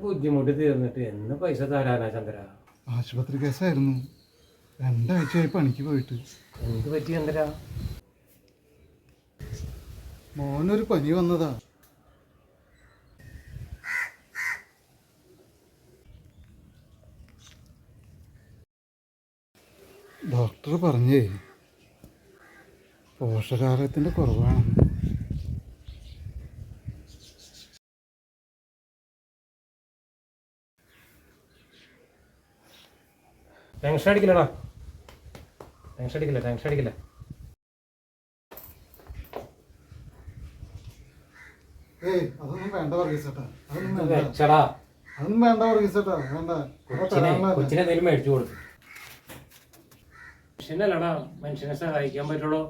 ബുദ്ധിമുട്ട് തീർന്നിട്ട് എന്ന് പൈസ തരാനാ ചന്ദ്ര? ആശുപത്രി കേസായിരുന്നു. 2 ആഴ്ചയായി പണിക്ക് പോയിട്ട്. എന്ത് പറ്റി ചന്ദ്ര? മോനൊരു പനി വന്നതാ. ഡോക്ടർ പറഞ്ഞേ പോഷകാഹാരത്തിൻ്റെ കുറവാണ്. ടെൻഷൻ അടിക്കില്ലടാ, ടെൻഷൻ അടിക്കില്ല. അതൊന്നും വേണ്ട വർഗീസേട്ടാ, വെച്ചടാ. അതൊന്നും വേണ്ട വർഗീസേട്ടാ, വേണ്ട. കൊച്ചിനെ എന്തെങ്കിലും മേടിച്ചു കൊടുക്കും. മനുഷ്യനല്ലടാ, മനുഷ്യനെ സഹായിക്കാൻ പറ്റുള്ളൂ.